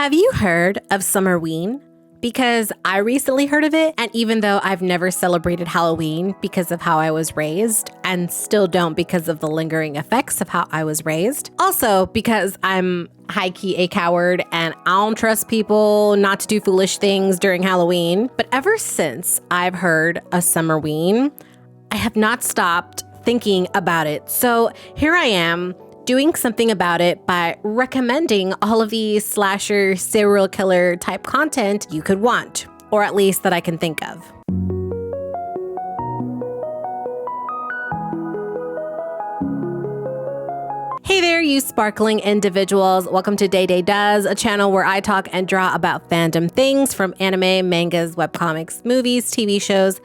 Have you heard of Summerween? Because I recently heard of it, and even though I've never celebrated Halloween because of how I was raised, and still don't because of the lingering effects of how I was raised, also because I'm high-key a coward and I don't trust people not to do foolish things during Halloween, but ever since I've heard of Summerween, I have not stopped thinking about it. So here I am, doing something about it by recommending all of the slasher, serial killer type content you could want, or at least that I can think of. Hey there, you sparkling individuals. Welcome to Day Does, a channel where I talk and draw about fandom things from anime, mangas, webcomics, movies, TV shows,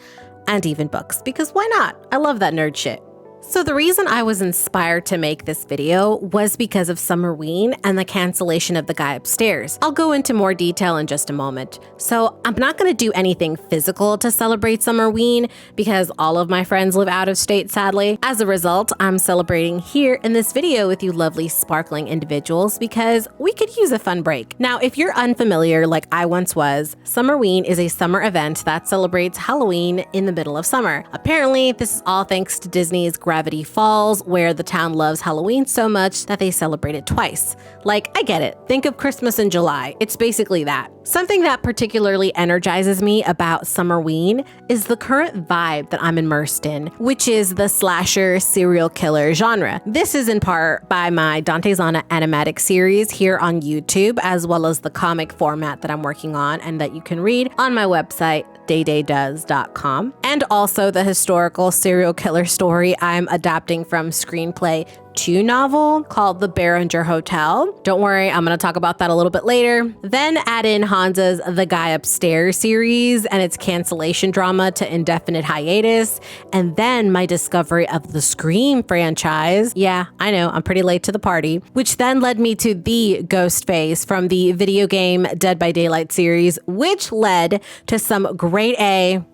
and even books. Because why not? I love that nerd shit. So the reason I was inspired to make this video was because of Summerween and the cancellation of The Guy Upstairs. I'll go into more detail in just a moment. So I'm not going to do anything physical to celebrate Summerween because all of my friends live out of state, sadly. As a result, I'm celebrating here in this video with you lovely sparkling individuals because we could use a fun break. Now, if you're unfamiliar like I once was, Summerween is a summer event that celebrates Halloween in the middle of summer. Apparently, this is all thanks to Disney's Gravity Falls, where the town loves Halloween so much that they celebrate it twice. Like, I get it. Think of Christmas in July. It's basically that. Something that particularly energizes me about Summerween is the current vibe that I'm immersed in, which is the slasher serial killer genre. This is in part by my Dante'S AMA Animatic series here on YouTube, as well as the comic format that I'm working on and that you can read on my website, Daydaydoes.com, and also the historical serial killer story I'm adapting from screenplay to novel called The Barringer Hotel. Don't worry, I'm going to talk about that a little bit later. Then add in Hansa's The Guy Upstairs series and its cancellation drama to indefinite hiatus, and then my discovery of the Scream franchise. Yeah, I know, I'm pretty late to the party, which then led me to the Ghostface from the video game Dead by Daylight series, which led to some grade A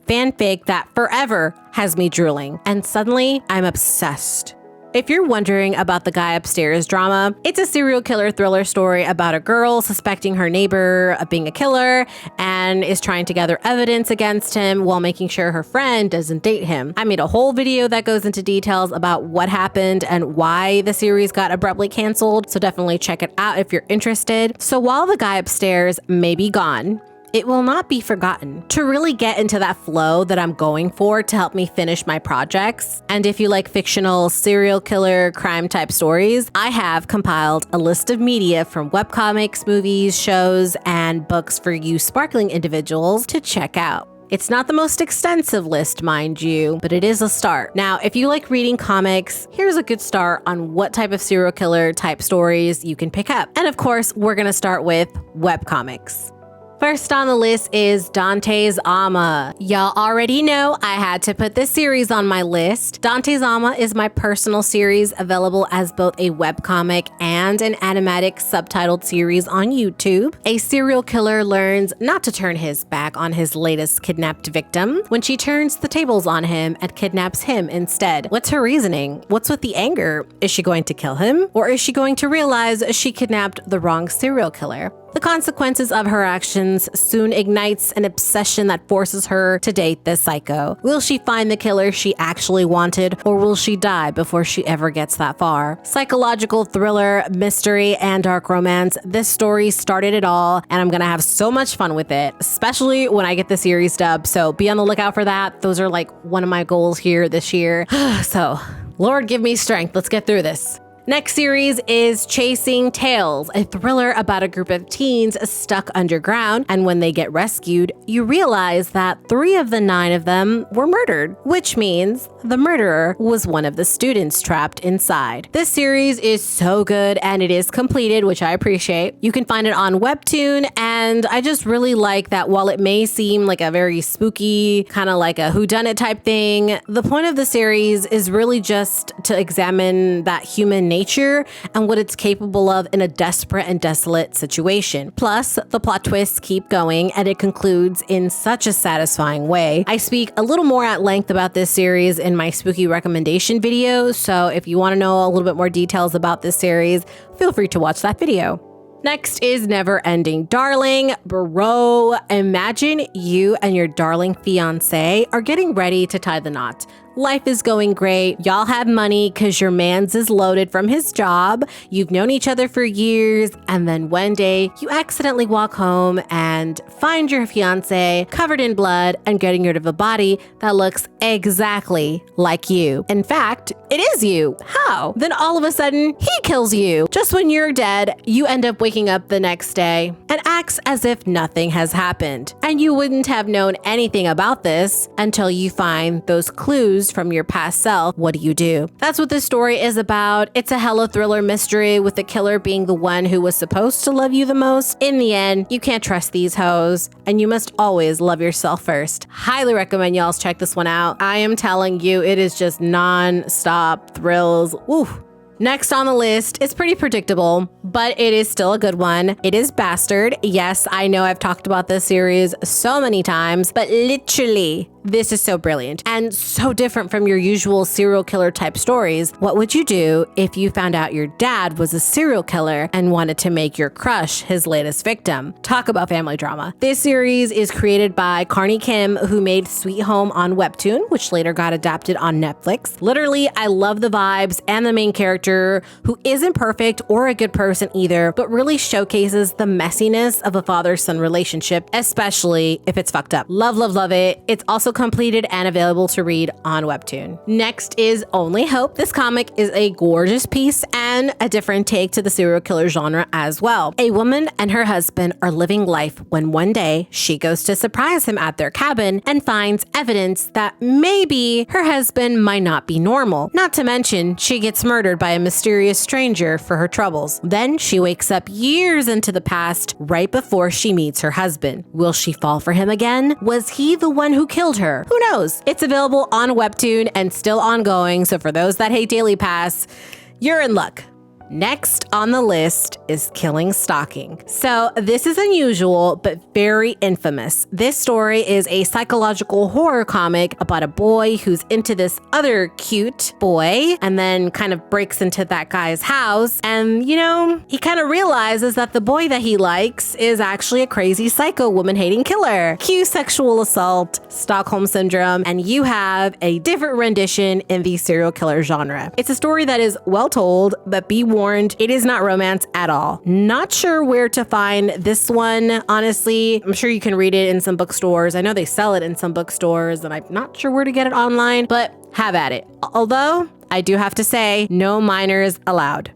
fanfic that forever has me drooling. And suddenly, I'm obsessed. If you're wondering about The Guy Upstairs drama, it's a serial killer thriller story about a girl suspecting her neighbor of being a killer and is trying to gather evidence against him while making sure her friend doesn't date him. I made a whole video that goes into details about what happened and why the series got abruptly canceled, so definitely check it out if you're interested. So while The Guy Upstairs may be gone, it will not be forgotten. To really get into that flow that I'm going for to help me finish my projects, and if you like fictional serial killer crime type stories, I have compiled a list of media from webcomics, movies, shows, and books for you sparkling individuals to check out. It's not the most extensive list, mind you, but it is a start. Now, if you like reading comics, here's a good start on what type of serial killer type stories you can pick up. And of course, we're gonna start with webcomics. First on the list is Dante'S AMA. Y'all already know I had to put this series on my list. Dante'S AMA is my personal series available as both a webcomic and an animatic subtitled series on YouTube. A serial killer learns not to turn his back on his latest kidnapped victim when she turns the tables on him and kidnaps him instead. What's her reasoning? What's with the anger? Is she going to kill him? Or is she going to realize she kidnapped the wrong serial killer? The consequences of her actions soon ignites an obsession that forces her to date this psycho. Will she find the killer she actually wanted, or will she die before she ever gets that far? Psychological thriller, mystery, and dark romance. This story started it all, and I'm gonna have so much fun with it, especially when I get the series dubbed, so be on the lookout for that. Those are like one of my goals here this year. So, Lord, give me strength. Let's get through this. Next series is Chasing Tales, a thriller about a group of teens stuck underground, and when they get rescued, you realize that 3 of the 9 of them were murdered, which means the murderer was one of the students trapped inside. This series is so good and it is completed, which I appreciate. You can find it on Webtoon, and I just really like that while it may seem like a very spooky, kind of like a whodunit type thing, the point of the series is really just to examine that human nature and what it's capable of in a desperate and desolate situation. Plus, the plot twists keep going and it concludes in such a satisfying way. I speak a little more at length about this series in my spooky recommendation video, so if you want to know a little bit more details about this series, feel free to watch that video. Next is Never Ending Darling. Bro, imagine you and your darling fiance are getting ready to tie the knot. Life is going great. Y'all have money because your man's is loaded from his job. You've known each other for years. And then one day you accidentally walk home and find your fiance covered in blood and getting rid of a body that looks exactly like you. In fact, it is you. How? Then all of a sudden he kills you. Just when you're dead, you end up waking up the next day and acts as if nothing has happened. And you wouldn't have known anything about this until you find those clues from your past self. What do? That's what this story is about. It's a hella thriller mystery with the killer being the one who was supposed to love you the most. In the end, you can't trust these hoes, and you must always love yourself first. Highly recommend y'all check this one out. I am telling you, it is just non-stop thrills. Woo. Next on the list is pretty predictable, but it is still a good one. It is Bastard. Yes, I know I've talked about this series so many times, but literally, this is so brilliant and so different from your usual serial killer type stories. What would you do if you found out your dad was a serial killer and wanted to make your crush his latest victim? Talk about family drama. This series is created by Carney Kim, who made Sweet Home on Webtoon, which later got adapted on Netflix. Literally, I love the vibes and the main character, who isn't perfect or a good person either, but really showcases the messiness of a father-son relationship, especially if it's fucked up. Love, love, love it. It's also completed and available to read on Webtoon. Next is Only Hope. This comic is a gorgeous piece and a different take to the serial killer genre as well. A woman and her husband are living life when one day she goes to surprise him at their cabin and finds evidence that maybe her husband might not be normal. Not to mention, she gets murdered by a mysterious stranger for her troubles. Then she wakes up years into the past right before she meets her husband. Will she fall for him again? Was he the one who killed her? Who knows? It's available on Webtoon and still ongoing, so for those that hate Daily Pass, you're in luck. Next on the list is Killing Stalking. So this is unusual, but very infamous. This story is a psychological horror comic about a boy who's into this other cute boy and then kind of breaks into that guy's house. And, he kind of realizes that the boy that he likes is actually a crazy psycho woman-hating killer. Cue sexual assault, Stockholm Syndrome, and you have a different rendition in the serial killer genre. It's a story that is well told, but be warned, it is not romance at all. Not sure where to find this one, honestly. I'm sure you can read it in some bookstores. I know they sell it in some bookstores, and I'm not sure where to get it online, but have at it. Although, I do have to say, no minors allowed.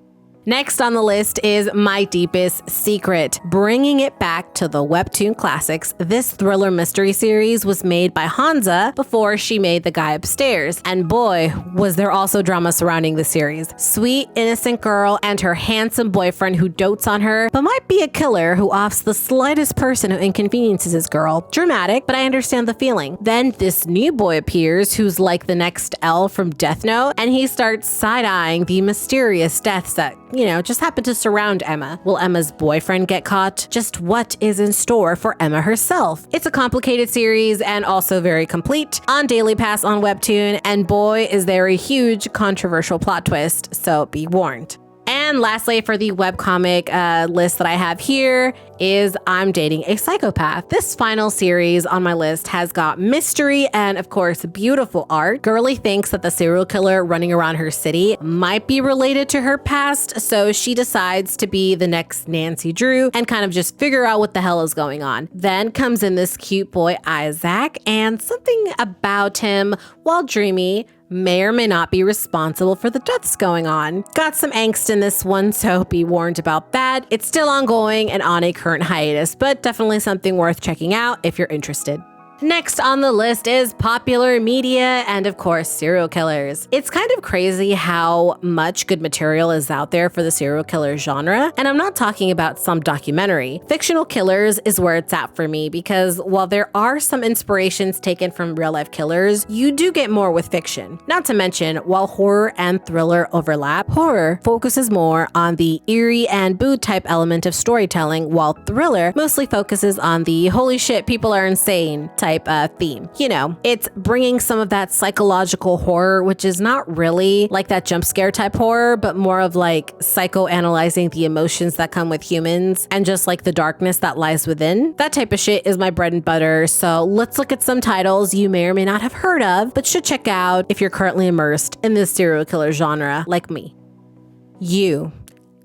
Next on the list is My Deepest Secret. Bringing it back to the Webtoon classics, this thriller mystery series was made by Hansa before she made The Guy Upstairs. And boy, was there also drama surrounding the series. Sweet, innocent girl and her handsome boyfriend who dotes on her, but might be a killer who offs the slightest person who inconveniences his girl. Dramatic, but I understand the feeling. Then this new boy appears who's like the next L from Death Note, and he starts side-eyeing the mysterious deaths that just happen to surround Emma. Will Emma's boyfriend get caught? Just what is in store for Emma herself? It's a complicated series and also very complete on Daily Pass on Webtoon, and boy, is there a huge controversial plot twist, so be warned. And lastly, for the webcomic list that I have here is I'm Dating a Psychopath. This final series on my list has got mystery and, of course, beautiful art. Girlie thinks that the serial killer running around her city might be related to her past, so she decides to be the next Nancy Drew and kind of just figure out what the hell is going on. Then comes in this cute boy, Isaac, and something about him, while dreamy, may or may not be responsible for the deaths going on. Got some angst in this one, so be warned about that. It's still ongoing and on a current hiatus, but definitely something worth checking out if you're interested. Next on the list is popular media and, of course, serial killers. It's kind of crazy how much good material is out there for the serial killer genre, and I'm not talking about some documentary. Fictional killers is where it's at for me because while there are some inspirations taken from real-life killers, you do get more with fiction. Not to mention, while horror and thriller overlap, horror focuses more on the eerie and boo type element of storytelling, while thriller mostly focuses on the holy shit, people are insane type type theme. You know, it's bringing some of that psychological horror, which is not really like that jump scare type horror, but more of like psychoanalyzing the emotions that come with humans and just like the darkness that lies within. That type of shit is my bread and butter. So let's look at some titles you may or may not have heard of, but should check out if you're currently immersed in this serial killer genre like me.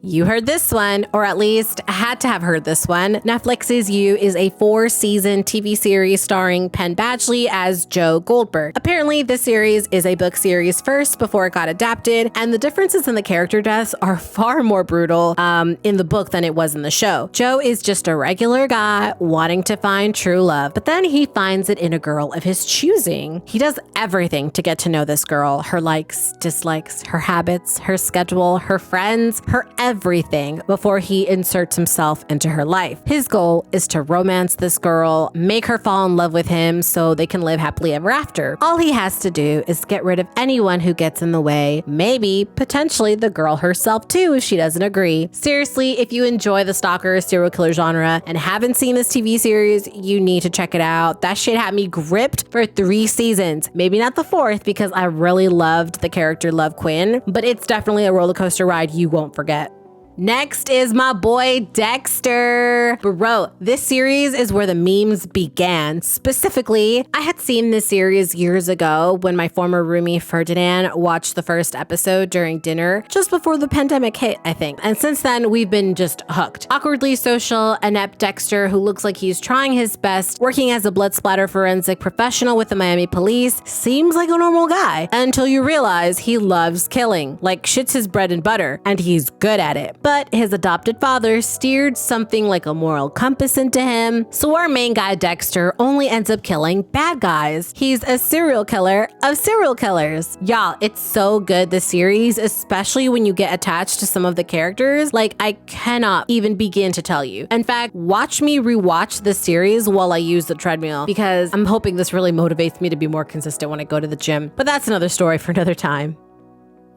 You heard this one, or at least had to have heard this one. Netflix's You is a 4-season TV series starring Penn Badgley as Joe Goldberg. Apparently, this series is a book series first before it got adapted, and the differences in the character deaths are far more brutal in the book than it was in the show. Joe is just a regular guy wanting to find true love, but then he finds it in a girl of his choosing. He does everything to get to know this girl, her likes, dislikes, her habits, her schedule, her friends, her everything before he inserts himself into her life. His goal is to romance this girl, make her fall in love with him so they can live happily ever after. All he has to do is get rid of anyone who gets in the way, maybe potentially the girl herself too if she doesn't agree. Seriously, if you enjoy the stalker serial killer genre and haven't seen this TV series, you need to check it out. That shit had me gripped for 3 seasons. Maybe not the 4th because I really loved the character Love Quinn, but it's definitely a roller coaster ride you won't forget. Next is my boy Dexter. Bro, this series is where the memes began. Specifically, I had seen this series years ago when my former roomie Ferdinand watched the first episode during dinner just before the pandemic hit, I think. And since then, we've been just hooked. Awkwardly social, inept Dexter, who looks like he's trying his best, working as a blood splatter forensic professional with the Miami police, seems like a normal guy until you realize he loves killing. Like, shit's his bread and butter, and he's good at it. But his adopted father steered something like a moral compass into him, so our main guy Dexter only ends up killing bad guys. He's a serial killer of serial killers. Y'all, it's so good, this series, especially when you get attached to some of the characters. Like, I cannot even begin to tell you. In fact, watch me rewatch this series while I use the treadmill, because I'm hoping this really motivates me to be more consistent when I go to the gym. But that's another story for another time.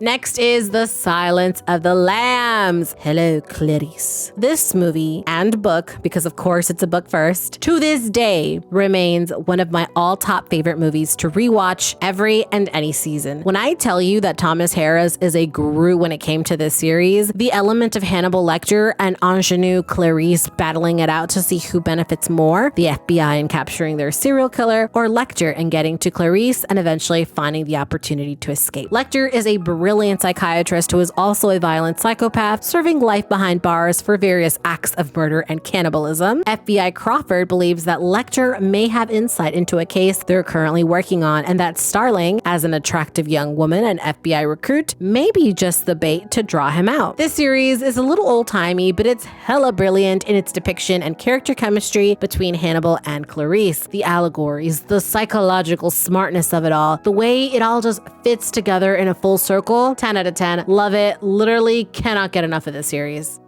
Next is The Silence of the Lambs. Hello, Clarice. This movie and book, because of course it's a book first, to this day remains one of my all-top favorite movies to rewatch every and any season. When I tell you that Thomas Harris is a guru when it came to this series, the element of Hannibal Lecter and ingenue Clarice battling it out to see who benefits more, the FBI in capturing their serial killer, or Lecter in getting to Clarice and eventually finding the opportunity to escape. Lecter is a brilliant psychiatrist who is also a violent psychopath, serving life behind bars for various acts of murder and cannibalism. FBI Crawford believes that Lecter may have insight into a case they're currently working on, and that Starling, as an attractive young woman and FBI recruit, may be just the bait to draw him out. This series is a little old-timey, but it's hella brilliant in its depiction and character chemistry between Hannibal and Clarice. The allegories, the psychological smartness of it all, the way it all just fits together in a full circle. 10 out of 10. Love it. Literally cannot get enough of this series.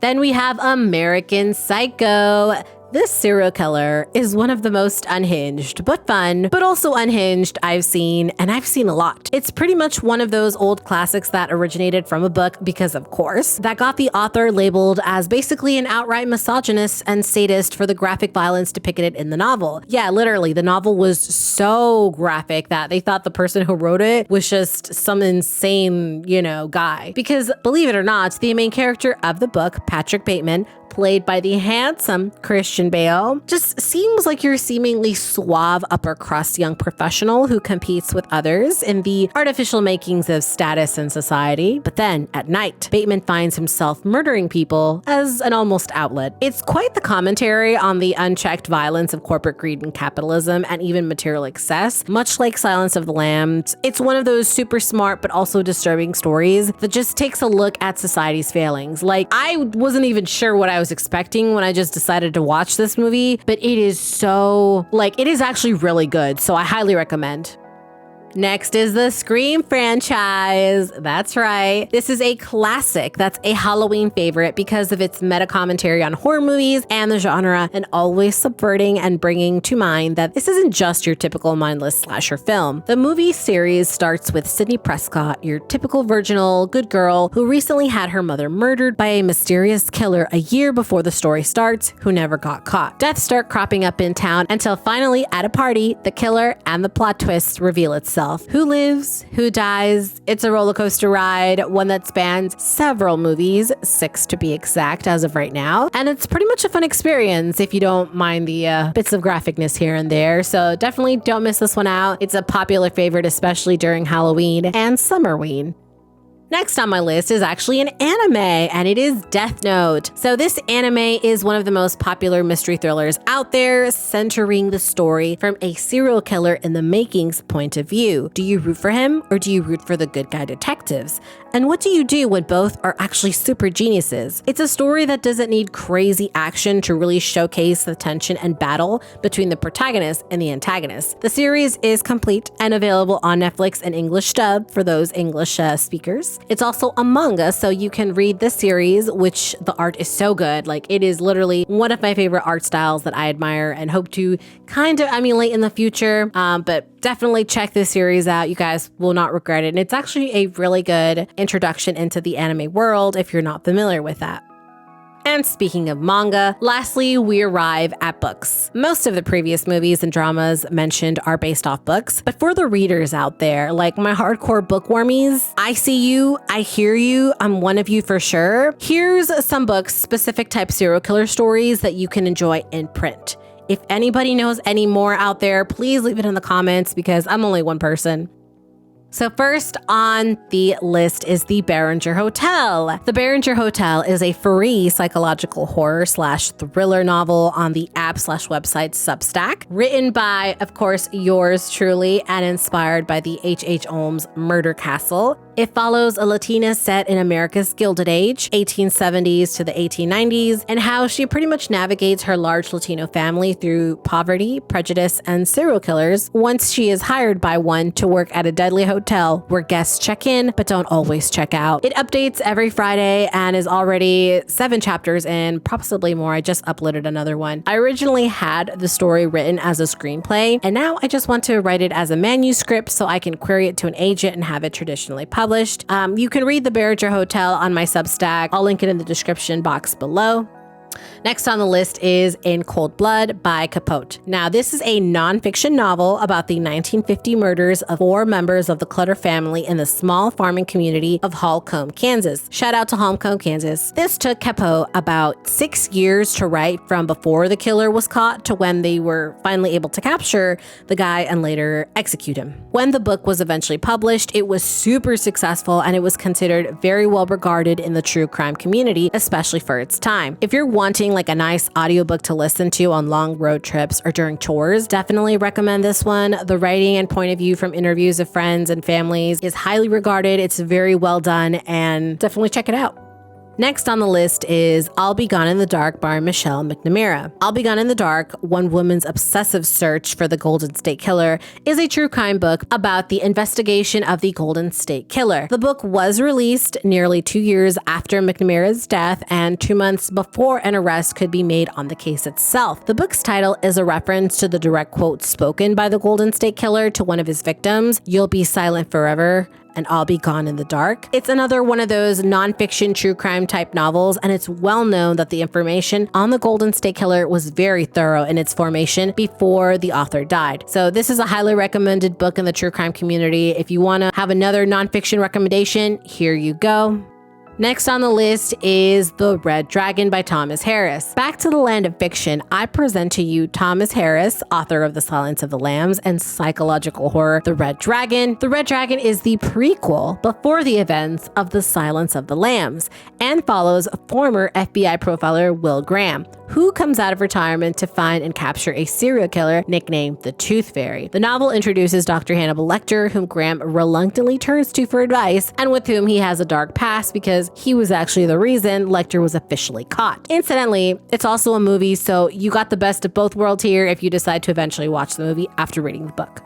Then we have American Psycho. This serial killer is one of the most unhinged, but fun, but also unhinged I've seen, and I've seen a lot. It's pretty much one of those old classics that originated from a book, because of course, that got the author labeled as basically an outright misogynist and sadist for the graphic violence depicted in the novel. Yeah, literally, the novel was so graphic that they thought the person who wrote it was just some insane, guy. Because believe it or not, the main character of the book, Patrick Bateman, played by the handsome Christian Bale, just seems like your seemingly suave upper crust young professional who competes with others in the artificial makings of status and society. But then at night, Bateman finds himself murdering people as an almost outlet. It's quite the commentary on the unchecked violence of corporate greed and capitalism and even material excess. Much like Silence of the Lambs, it's one of those super smart but also disturbing stories that just takes a look at society's failings. Like, I wasn't even sure what I was expecting when I just decided to watch this movie, but it is so, it is actually really good, so I highly recommend. Next is the Scream franchise. That's right. This is a classic that's a Halloween favorite because of its meta commentary on horror movies and the genre, and always subverting and bringing to mind that this isn't just your typical mindless slasher film. The movie series starts with Sidney Prescott, your typical virginal good girl who recently had her mother murdered by a mysterious killer a year before the story starts, who never got caught. Deaths start cropping up in town until finally, at a party, the killer and the plot twist reveal itself. Who lives? Who dies? It's a roller coaster ride, one that spans several movies, 6 to be exact as of right now. And it's pretty much a fun experience if you don't mind the bits of graphicness here and there. So definitely don't miss this one out. It's a popular favorite, especially during Halloween and Summerween. Next on my list is actually an anime, and it is Death Note. So this anime is one of the most popular mystery thrillers out there, centering the story from a serial killer in the making's point of view. Do you root for him, or do you root for the good guy detectives? And what do you do when both are actually super geniuses? It's a story that doesn't need crazy action to really showcase the tension and battle between the protagonist and the antagonist. The series is complete and available on Netflix in English dub for those English speakers. It's also a manga, so you can read this series, which the art is so good. Like, it is literally one of my favorite art styles that I admire and hope to kind of emulate in the future. But definitely check this series out. You guys will not regret it. And it's actually a really good introduction into the anime world if you're not familiar with that. And speaking of manga, lastly, we arrive at books. Most of the previous movies and dramas mentioned are based off books, but for the readers out there, like my hardcore bookwormies, I see you, I hear you, I'm one of you for sure. Here's some books, specific type serial killer stories that you can enjoy in print. If anybody knows any more out there, please leave it in the comments because I'm only one person. So first on the list is the Barringer Hotel. The Barringer Hotel is a free psychological horror / thriller novel on the app/website Substack, written by, of course, yours truly and inspired by the H.H. Holmes murder castle. It follows a Latina set in America's Gilded Age, 1870s to the 1890s, and how she pretty much navigates her large Latino family through poverty, prejudice, and serial killers once she is hired by one to work at a deadly hotel where guests check in but don't always check out. It updates every Friday and is already 7 chapters in, possibly more. I just uploaded another one. I originally had the story written as a screenplay, and now I just want to write it as a manuscript so I can query it to an agent and have it traditionally published. You can read The Barringer Hotel on my Substack. I'll link it in the description box below. Next on the list is In Cold Blood by Capote. Now, this is a nonfiction novel about the 1950 murders of 4 members of the Clutter family in the small farming community of Holcomb, Kansas. Shout out to Holcomb, Kansas. This took Capote about 6 years to write, from before the killer was caught to when they were finally able to capture the guy and later execute him. When the book was eventually published, it was super successful and it was considered very well regarded in the true crime community, especially for its time. If you're wanting like a nice audiobook to listen to on long road trips or during tours, definitely recommend this one. The writing and point of view from interviews of friends and families is highly regarded. It's very well done, and definitely check it out. Next on the list is I'll Be Gone in the Dark by Michelle McNamara. I'll Be Gone in the Dark, one woman's obsessive search for the Golden State Killer, is a true crime book about the investigation of the Golden State Killer. The book was released nearly 2 years after McNamara's death and 2 months before an arrest could be made on the case itself. The book's title is a reference to the direct quote spoken by the Golden State Killer to one of his victims, "You'll be silent forever, and I'll be gone in the dark." It's another one of those nonfiction true crime type novels, and it's well known that the information on the Golden State Killer was very thorough in its formation before the author died. So this is a highly recommended book in the true crime community. If you want to have another nonfiction recommendation, here you go. Next on the list is The Red Dragon by Thomas Harris. Back to the land of fiction, I present to you Thomas Harris, author of The Silence of the Lambs and psychological horror The Red Dragon. The Red Dragon is the prequel before the events of The Silence of the Lambs and follows former FBI profiler Will Graham, who comes out of retirement to find and capture a serial killer nicknamed the Tooth Fairy. The novel introduces Dr. Hannibal Lecter, whom Graham reluctantly turns to for advice, and with whom he has a dark past because he was actually the reason Lecter was officially caught. Incidentally, it's also a movie, so you got the best of both worlds here if you decide to eventually watch the movie after reading the book.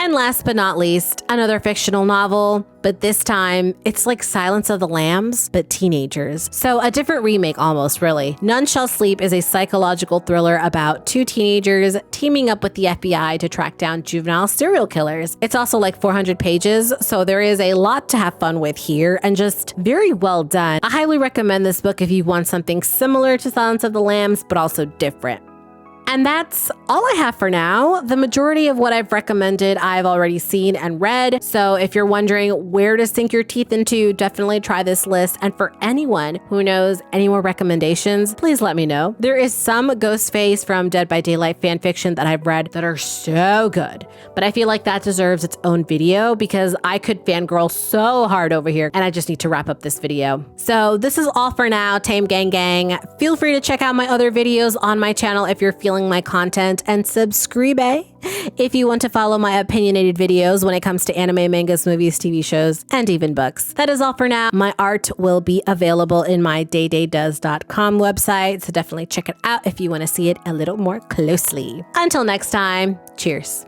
And last but not least, another fictional novel, but this time it's like Silence of the Lambs, but teenagers. So a different remake almost, really. None Shall Sleep is a psychological thriller about two teenagers teaming up with the FBI to track down juvenile serial killers. It's also like 400 pages, so there is a lot to have fun with here and just very well done. I highly recommend this book if you want something similar to Silence of the Lambs, but also different. And that's all I have for now. The majority of what I've recommended, I've already seen and read. So if you're wondering where to sink your teeth into, definitely try this list. And for anyone who knows any more recommendations, please let me know. There is some Ghostface from Dead by Daylight fanfiction that I've read that are so good, but I feel like that deserves its own video because I could fangirl so hard over here and I just need to wrap up this video. So this is all for now, Tame Gang Gang. Feel free to check out my other videos on my channel if you're feeling my content, and subscribe if you want to follow my opinionated videos when it comes to anime, mangas, movies, TV shows, and even books. That is all for now. My art will be available in my daydaydoes.com website, so definitely check it out if you want to see it a little more closely. Until next time, cheers.